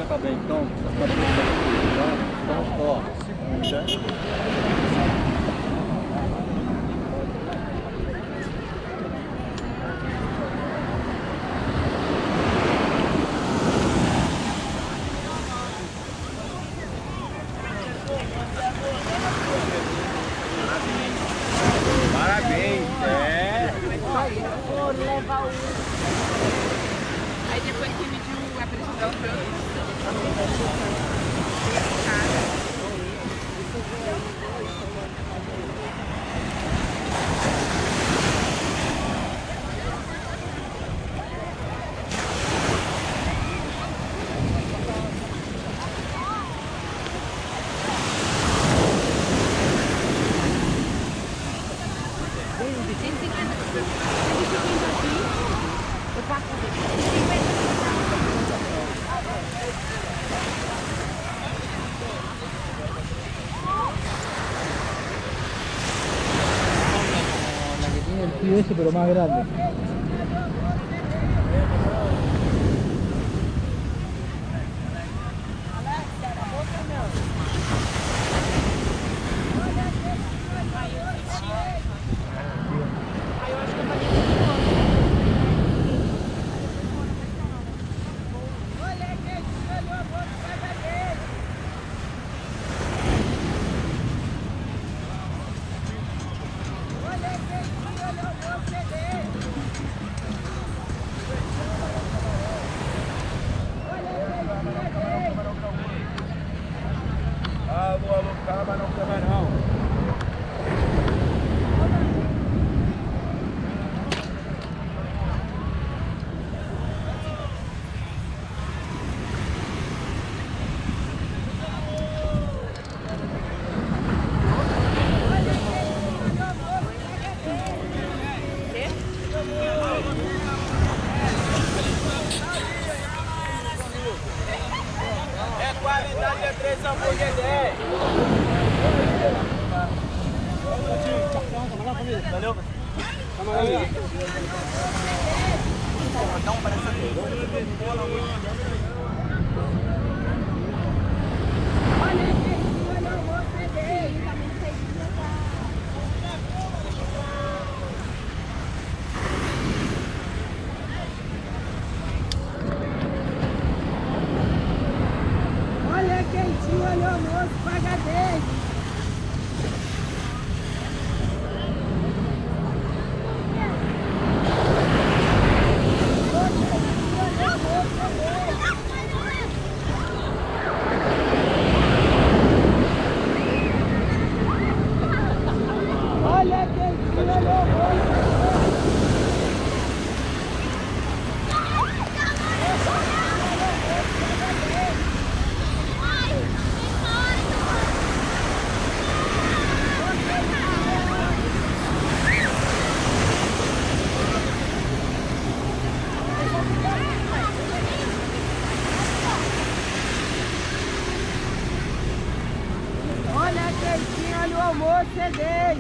Tá bem, então, ó, segunda. Parabéns, Vou levar o... Aí depois que mediu a precisão do El ese pero más grande. Alô, calma, não quebra não. É qualidade, é 3 hambúrguer 10. Valeu. Calma aí. Dá um parece Olha quentinho, olha o almoço, paga 10. Olha quentinho, olha o almoço. Olha quentinho, olha o almoço, é 10.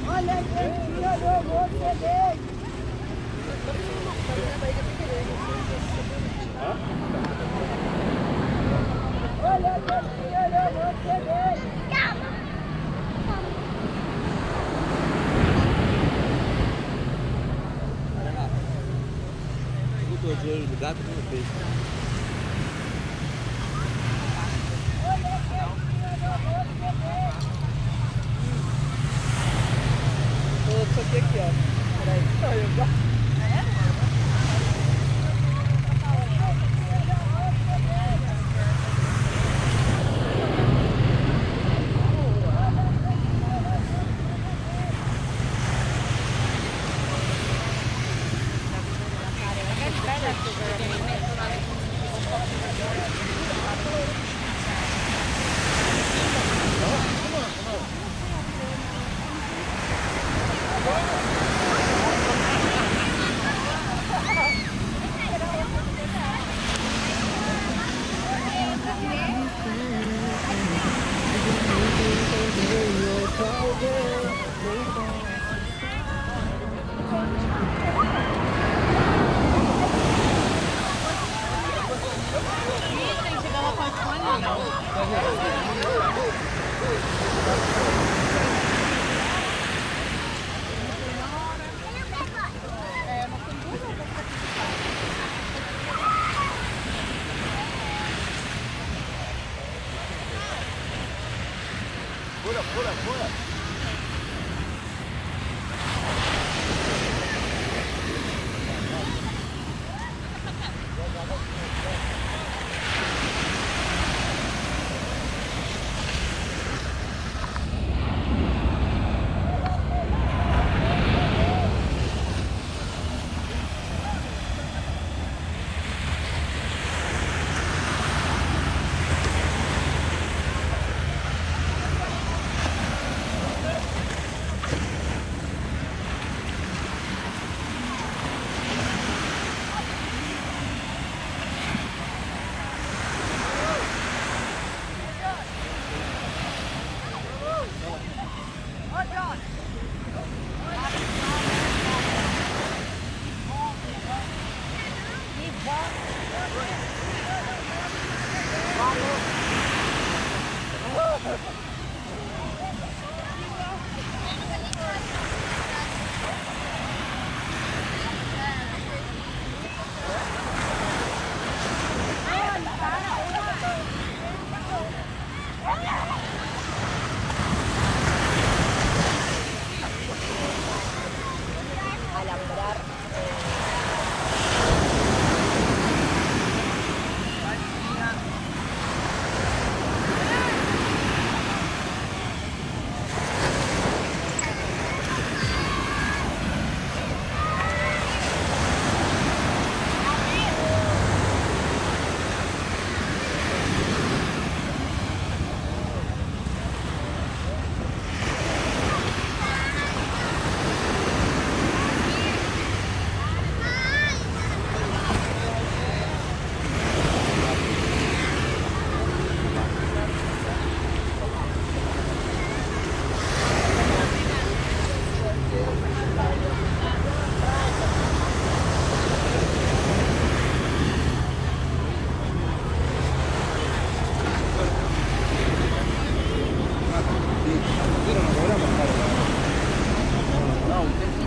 Olha quentinho, olha o almoço, é 10. Olha quentinho, olha o almoço, é 10. o olho do gato no peixe. Outro aqui, ó. Peraí. Olha, eu gosto.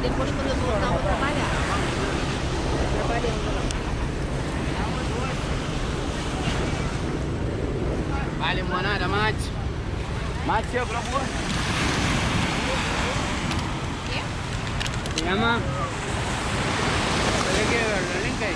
depois quando eu voltar eu vou trabalhar. Trabalhando lá. Vai, limonada, mate. Mate seu, por favor. Se llama. ¿Qué ver? ¿Link ahí?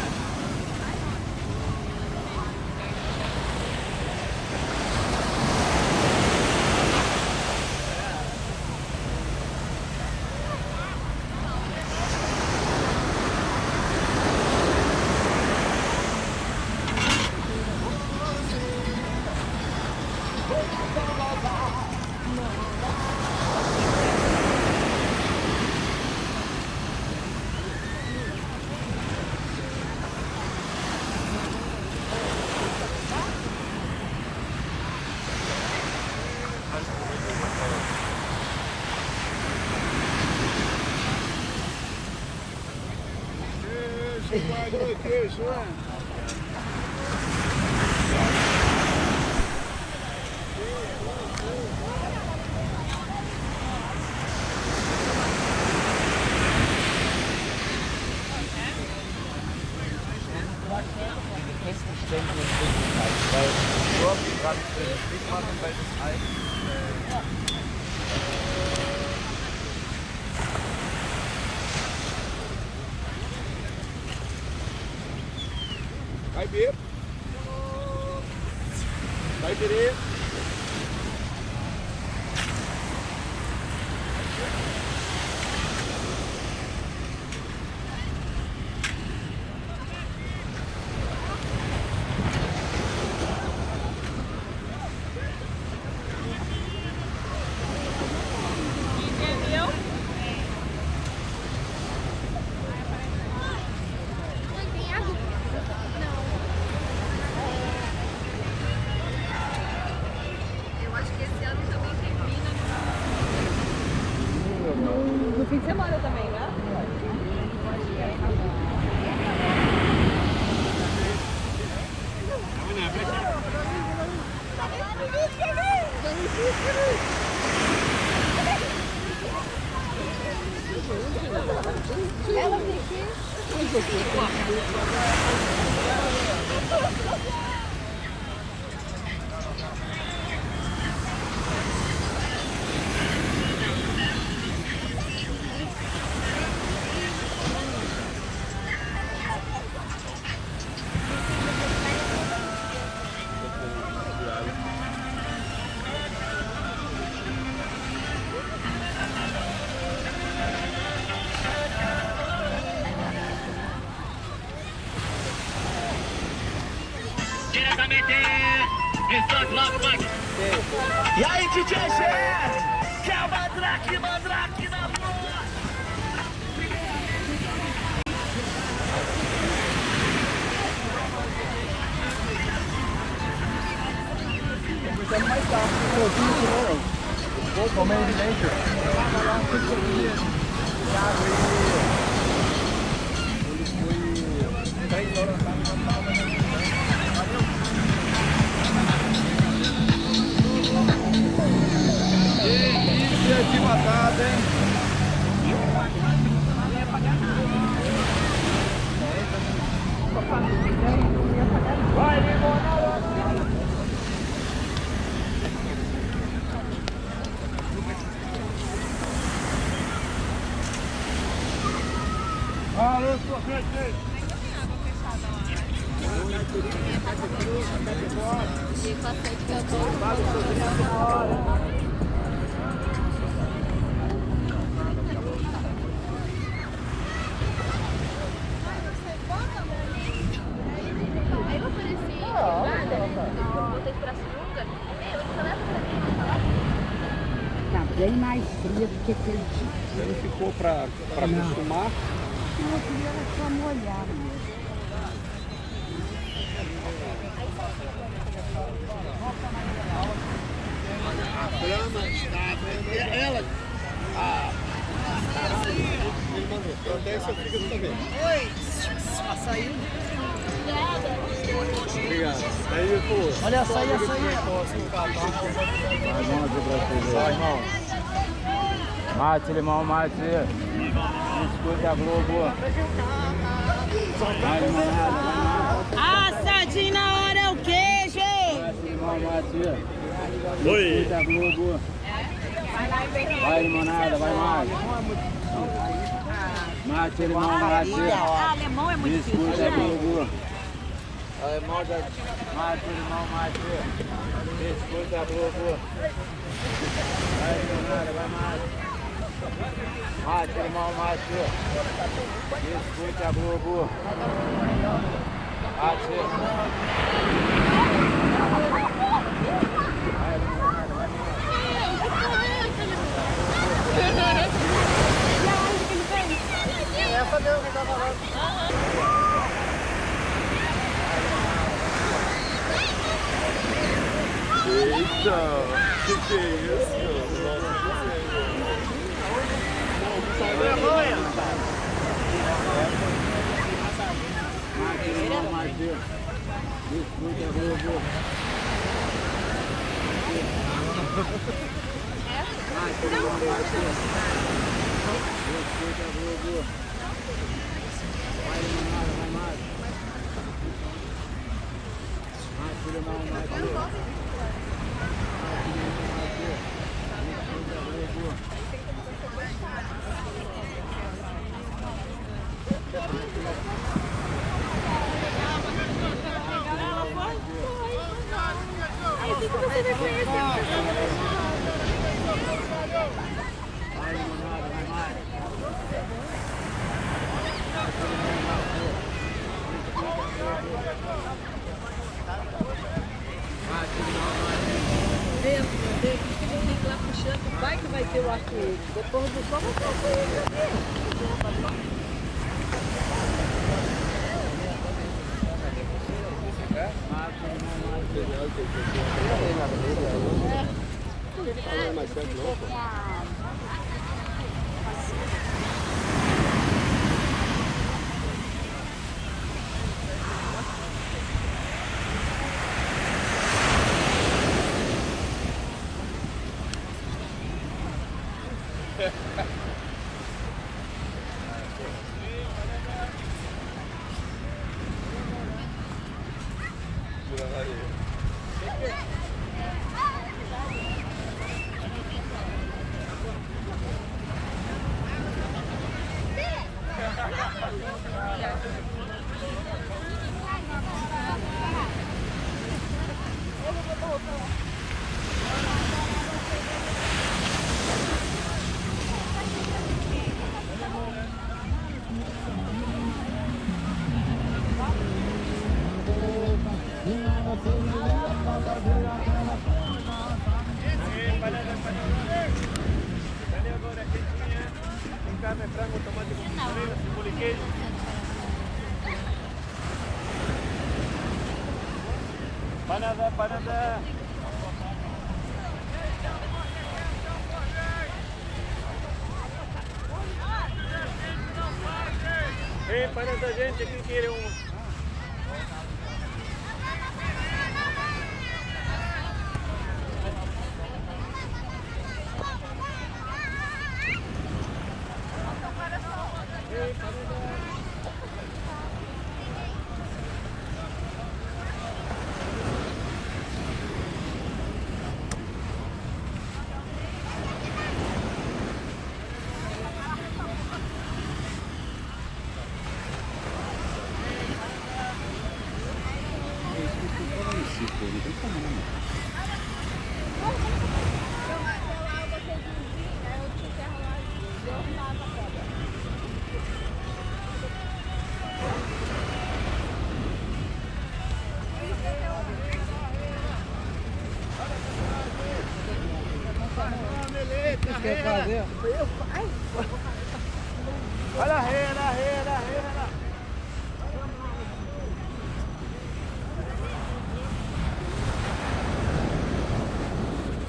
Vai ver. Vai querer. No fim de semana também, né? Ela Diretamente, Resort Love Park. E aí, DJ G? Que é o Mandrake na boa! Começando mais tarde, um pouquinho de novo. Um pouco meio de dentro. Ele foi 3 horas da tarde. Que matada, hein? Vai, limonada! Alô, sua frente! Aí eu ofereci nada, botei pra sunga, você leva pra mim, Tá bem mais fria do que aquele dia. Você não ficou pra acostumar? Eu queria ela só molhar mesmo. Ela. Ele mandou. Protege seu fígado também. Oi! Açaí. Obrigado. Aí, pô. Olha açaí. Vai, irmão. Mate, limão, mate. Biscoito a Globo. Vai, limonada, Assadinho na hora é o queijo! mate, limão, mate. Oi. Biscoito a Globo. Vai, limonada, vai mais. Mate, limão, mate. Alemão é muito Biscoito a Globo. Alemão Mate, limão, mate. Biscoito a Globo. Vai, limonada, vai mais. Mate, limão, mate. Biscoito a Globo. Mate. Vai, limonada, vai mais. Eita! Que é isso? Vergonha! Mate, limão, mate. Biscoito a Globo. Mate, limão, mate. Biscoito a Globo. Vai, limonada, vai mais. Mate, limão, mate. Vai que vai ter o arco-íris. Depois do sol vai ter o arco-íris. Carne, frango, tomate con mozzarella, cebola y queijo. Panada, panada. Panada, gente, quem quer um? Quer fazer? Olha a rena, a rena, a rena.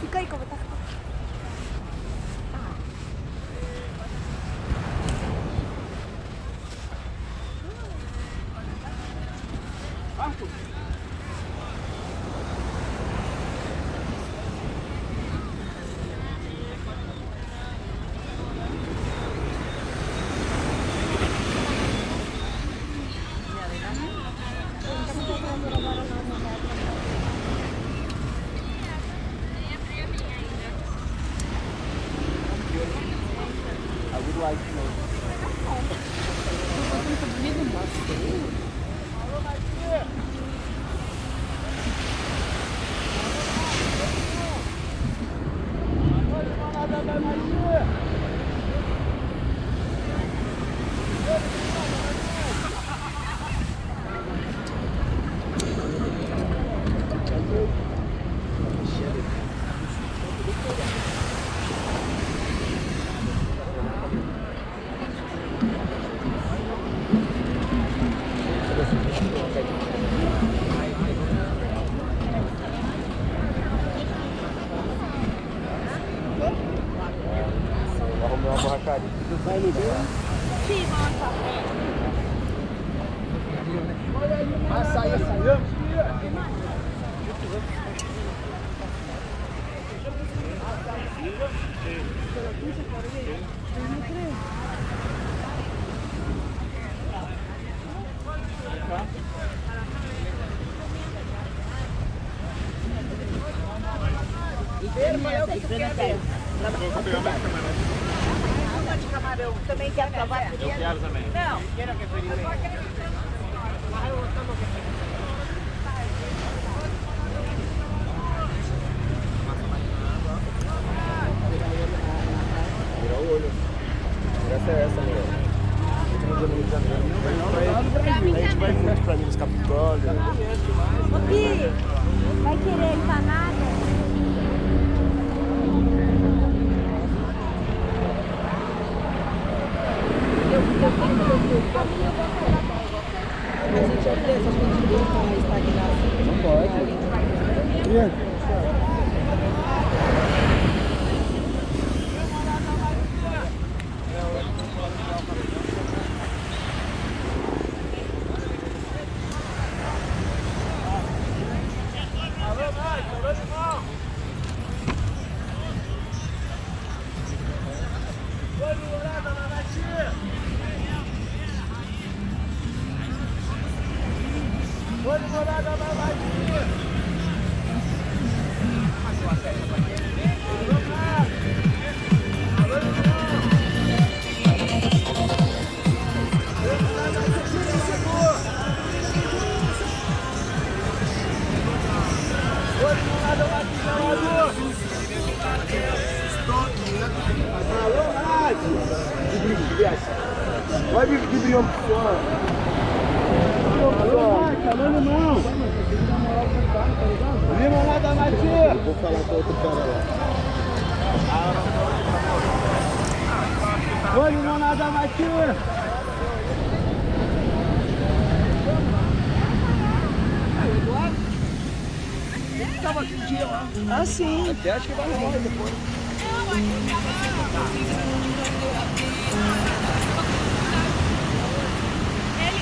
Fica aí que eu vou estar. Arrumei uma borracharia. Vai no bem? Sim, volta. Açaí, açaí. Uma de camarão. Também quer provar? Eu quero também. Não. Vira o olho. Essa é essa, meu. Último dia no Rio de Janeiro. A gente vai muito pra Minas Capitólio. Ô, Pi, vai querer empanada? A gente é preso, a gente vê com a estagnação. Não pode. E vai de brião pro fora. Alô, irmão. Limonada Matia. Vou falar com outro cara lá. Oi, limonada Matia. Tava aquele dia lá. Ah, sim. Até acho que vai rolar depois.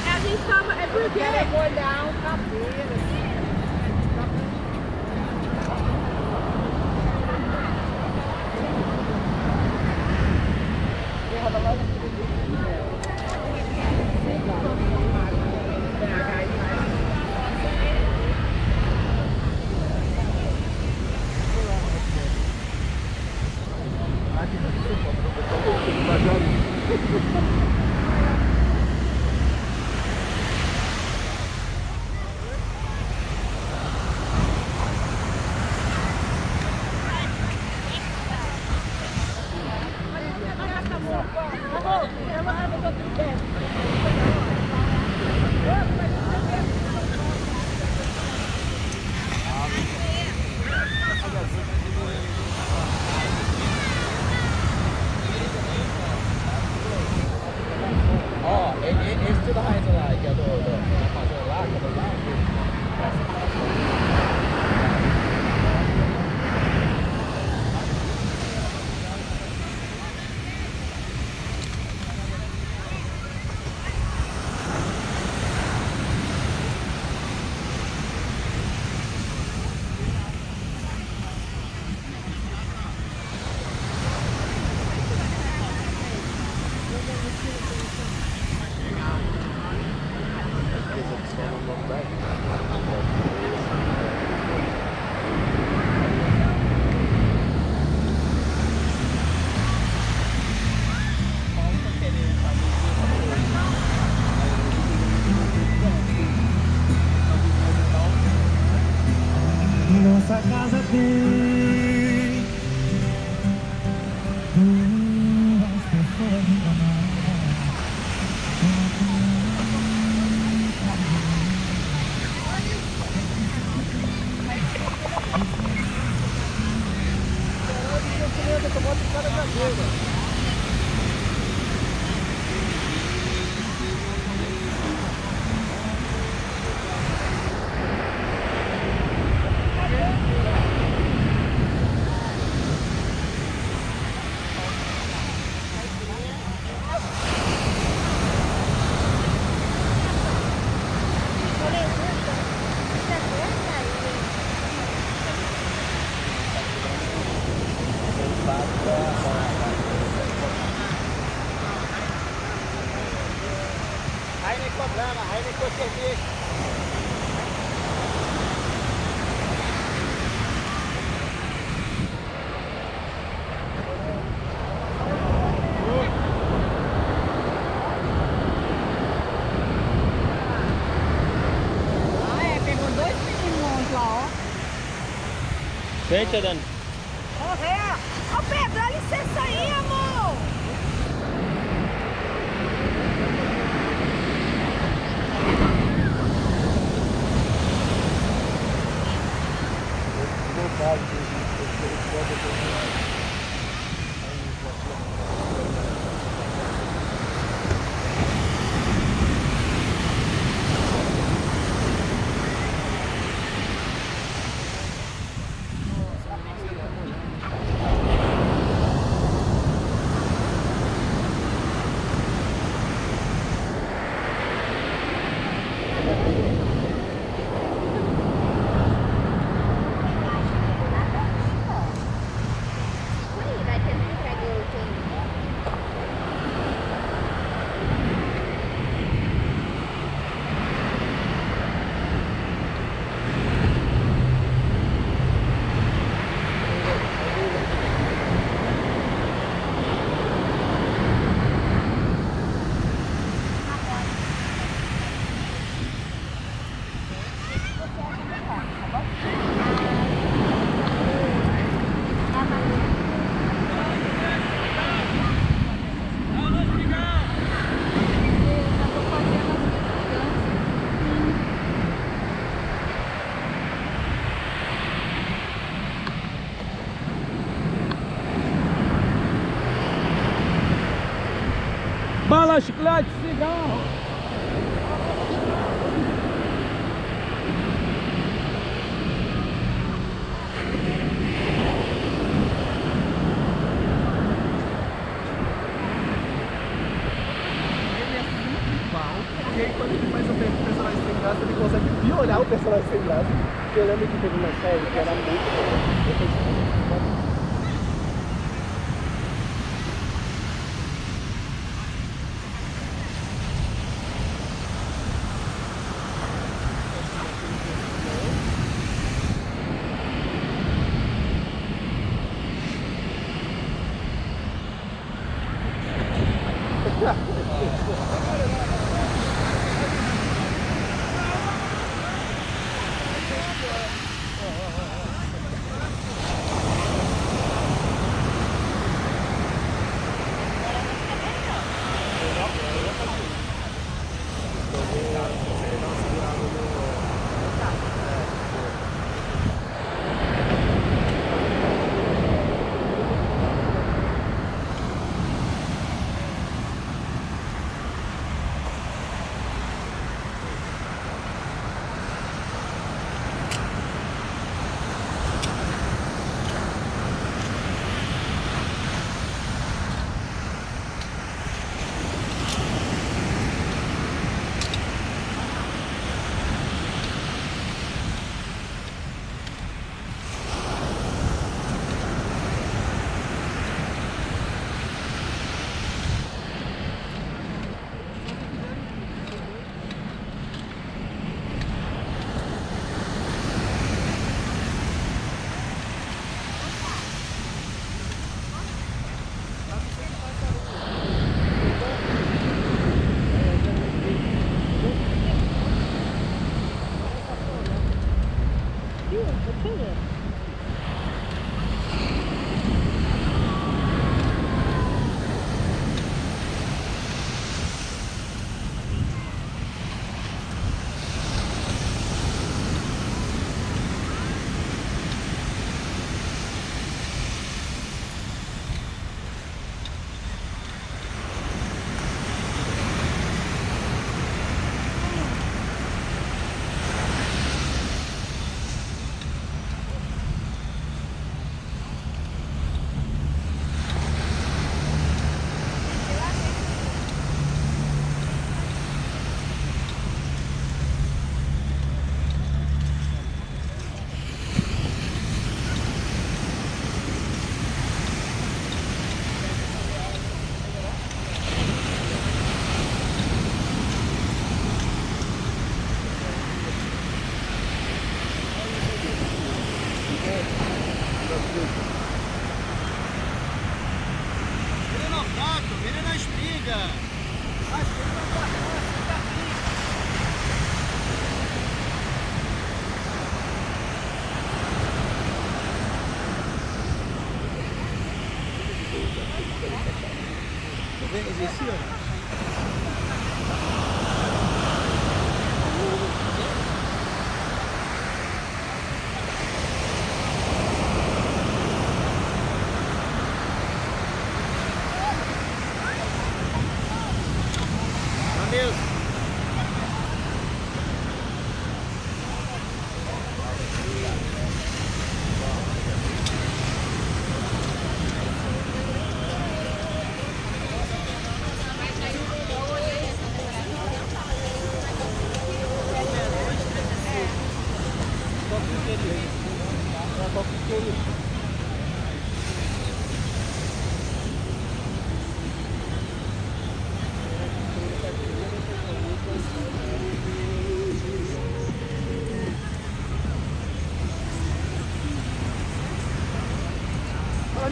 A gente tava... É porque... Quero molhar o cabelo. Esse da raiz lá, que é da fazenda lá, que é do lado. nossa casa tem duas pessoas em comum. Sente, Dani. Ô Pedro, dá licença aí, amor. Vai ter que entregar o Bala, chiclete, cigarro. E aí quando ele faz o personagem sem graça, ele consegue piorar o personagem sem graça. Porque eu lembro que teve uma série que era muito boa.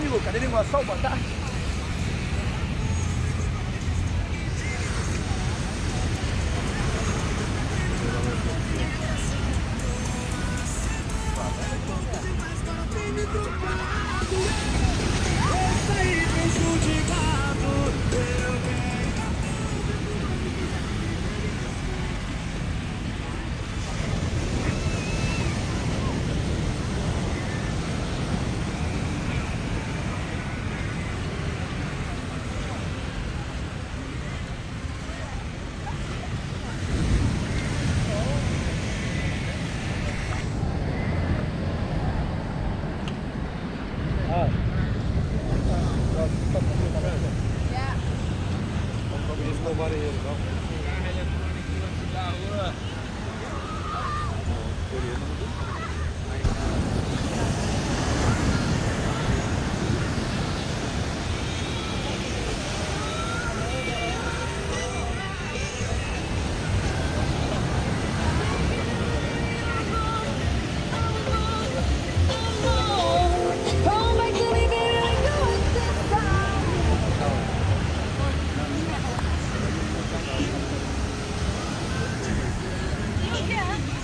amigo, cadê o sol? Boa tarde.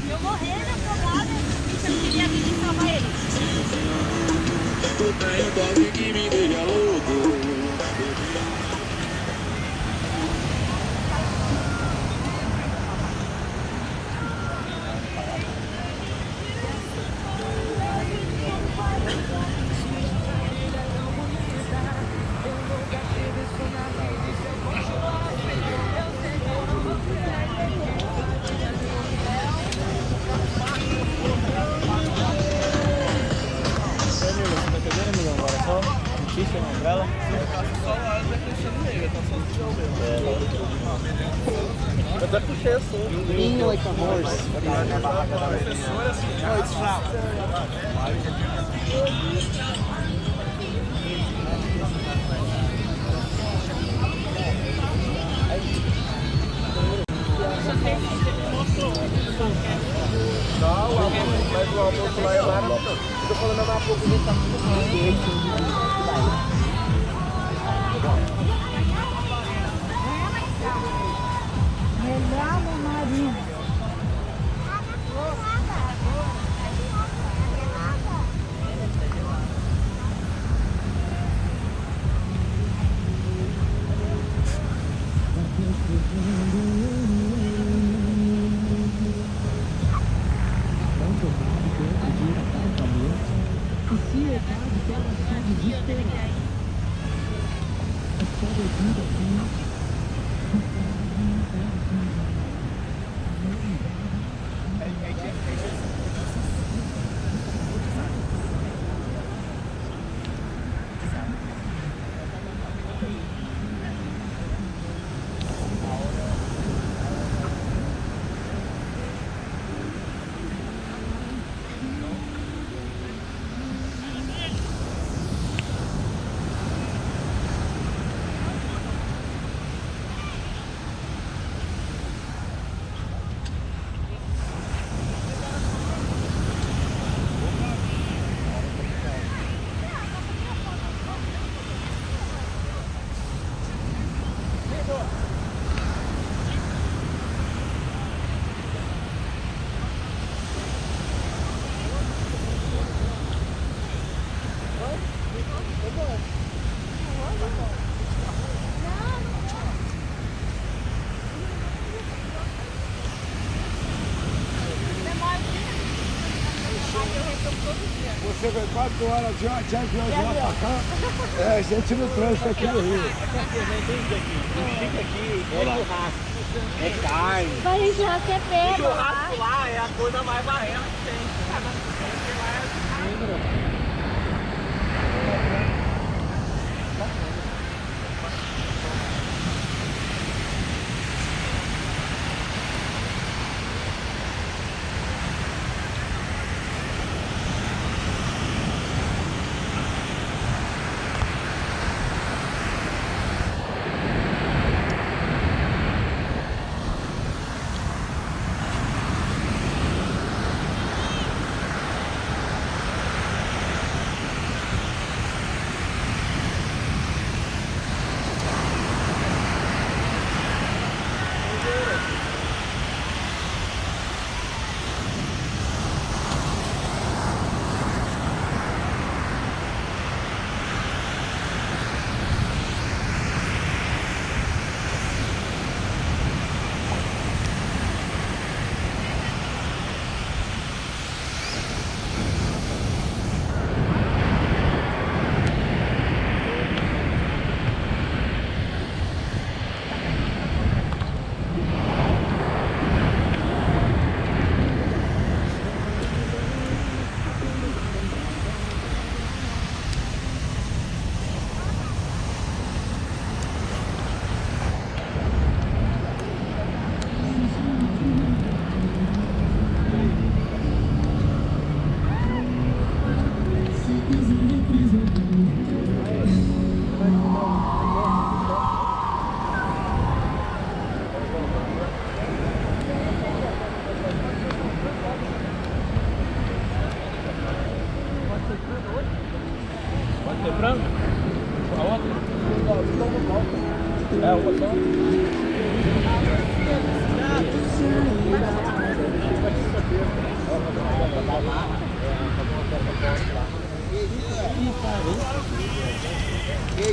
Eu morrendo afogada e você não queria vir salvar ele. Tu tem um dog que me deixa louco. Notícia na umbrella. Só lá vai crescendo nele, tá só no chão mesmo. Eu até puxei a sua. Being like a horse. Oh, it's trapped. Não, o almoço, mas o almoço lá é maravilhoso. Eu tô falando há pouco que tá muito Melhor no marido. Você vem 4 horas de lá pra cá. É, a gente no trânsito aqui no Rio. Fica aqui, é churrasco. É carne. Vai churrasco é pego. Churrasco lá é a coisa mais barrela que tem.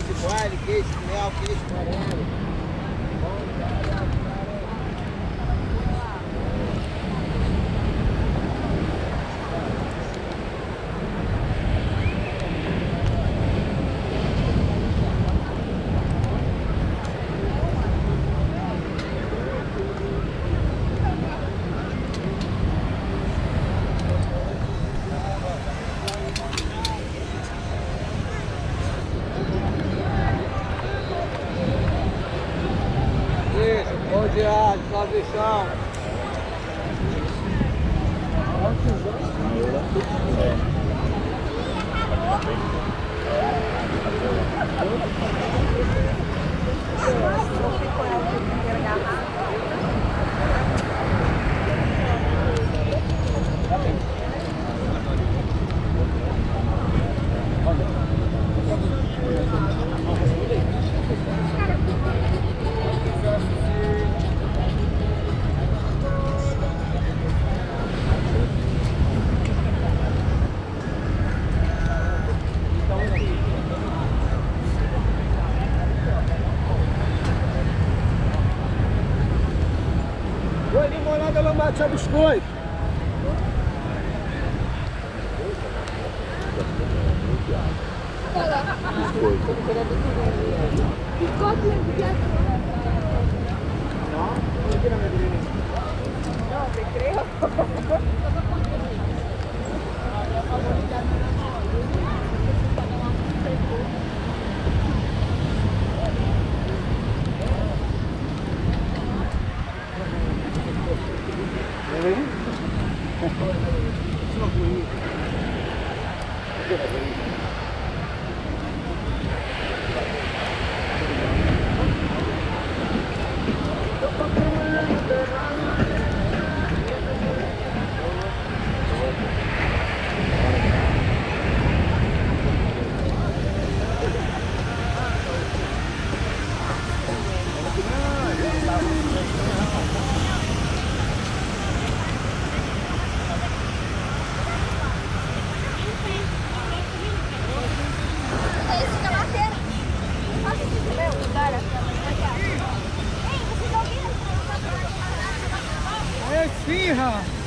queijo coalho, queijo mel, queijo moreno. De salsichão. Oi, limonada no mate a biscoito. No, te creo. É esfirra.